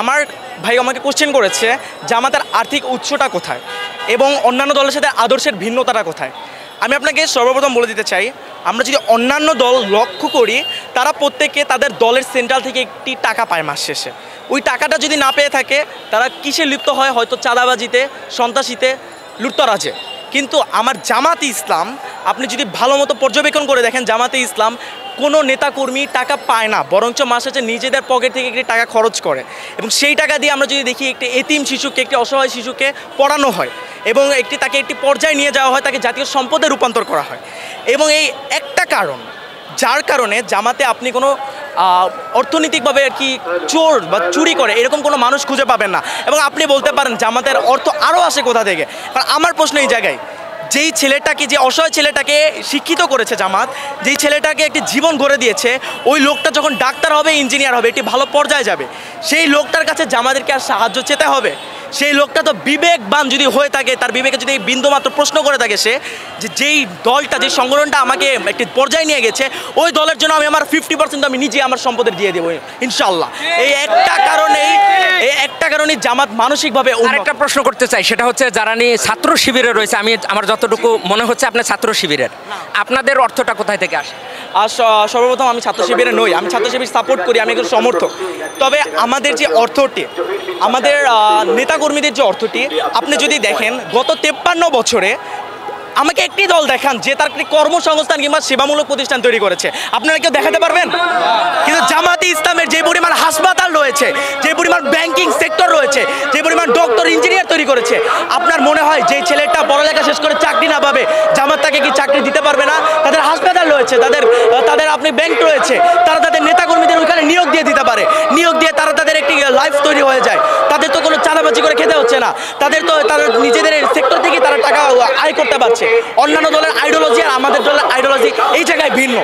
আমার ভাই আমাকে কোশ্চেন করেছে জামাতের আর্থিক উৎসটা কোথায় এবং অন্যান্য দলের সাথে আদর্শের ভিন্নতাটা কোথায়। আমি আপনাকে সর্বপ্রথম বলে দিতে চাই, আমরা যদি অন্যান্য দল লক্ষ্য করি, তারা প্রত্যেকে তাদের দলের সেন্ট্রাল থেকে একটি টাকা পায় মাস শেষে। ওই টাকাটা যদি না পেয়ে থাকে, তারা কিসে লিপ্ত হয়? হয়তো চাঁদাবাজিতে, সন্ত্রাসীতে, লুটতরাজে। কিন্তু আমার জামাতে ইসলাম, আপনি যদি ভালো মতো পর্যবেক্ষণ করে দেখেন, জামাতে ইসলাম কোনো নেতাকর্মী টাকা পায় না, বরঞ্চ মাস শেষে নিজেদের পকেট থেকে একটি টাকা খরচ করে এবং সেই টাকা দিয়ে আমরা যদি দেখি একটি এতিম শিশুকে, একটি অসহায় শিশুকে পড়ানো হয় এবং তাকে একটি পর্যায়ে নিয়ে যাওয়া হয়, তাকে জাতীয় সম্পদে রূপান্তর করা হয়। এবং এই একটা কারণ, যার কারণে জামাতে আপনি কোনো অর্থনৈতিকভাবে আর কি চোর বা চুরি করে এরকম কোনো মানুষ খুঁজে পাবেন না। এবং আপনি বলতে পারেন জামাতের অর্থ আরও আসে কোথা থেকে। কারণ আমার প্রশ্ন এই জায়গায়, যেই ছেলেটাকে, যে অসহায় ছেলেটাকে শিক্ষিত করেছে জামাত, যেই ছেলেটাকে একটি জীবন গড়ে দিয়েছে, ওই লোকটা যখন ডাক্তার হবে, ইঞ্জিনিয়ার হবে, একটি ভালো পর্যায়ে যাবে, সেই লোকটার কাছে জামাতেরকে আর সাহায্য চেতে হবে? সেই লোকটা তো বিবেকবান যদি হয়ে থাকে, তার বিবেকে যদি বিন্দুমাত্র প্রশ্ন করে থাকে সে, যে যেই দলটা, যে সংগঠনটা আমাকে একটি পর্যায়ে নিয়ে গেছে, ওই দলের জন্য আমি আমার 50% আমি নিজে আমার সম্পদের দিয়ে দেবো ইনশাল্লাহ। এই একটা কারণেই জামাত মানসিকভাবে। আরেকটা প্রশ্ন করতে চাই, সেটা হচ্ছে যারা নিয়ে ছাত্র শিবিরে রয়েছে, আমার যতটুকু মনে হচ্ছে আপনার ছাত্র শিবিরের, আপনাদের অর্থটা কোথায় থেকে আসে? আর সর্বপ্রথম আমি ছাত্র শিবিরে নই, আমি ছাত্র শিবির সাপোর্ট করি, আমি একজন সমর্থক। তবে আমাদের যে অর্থটি, আমাদের নেতাকর্মীদের যে অর্থটি, আপনি যদি দেখেন গত 53 বছরে আমাকে একটি দল দেখান যে তার কর্মসংস্থান কিংবা সেবামূলক প্রতিষ্ঠান তৈরি করেছে। আপনারা কেউ দেখাতে পারবেন? কিন্তু জামাতে ইসলামের যে পরিমাণ হাসপাতাল রয়েছে, যে পরিমাণ ব্যাংকিং সেক্টর রয়েছে, যে পরিমাণ ডক্টর, ইঞ্জিনিয়ার তৈরি করেছে, আপনার মনে হয় যে ছেলেটা পড়ালেখা শেষ করে চাকরি না পাবে, জামাত তাকে কি চাকরি দিতে পারবে না? তাদের হাসপাতাল রয়েছে, তাদের আপনি ব্যাংক রয়েছে, তারা তাদের নেতাকর্মীদের ওইখানে নিয়োগ দিয়ে দিতে পারে। নিয়োগ দিয়ে তাদের একটি লাইফ তৈরি হয়ে যায়। তাদের তো কোনো চাঁদাবাজি করে খেতে হচ্ছে না, তাদের নিজেদের সেক্টর থেকে তারা টাকা আয় করতে পারছে। অন্যান্য দলের আইডিওলজি আর আমাদের দলের আইডিওলজি এই জায়গায় ভিন্ন।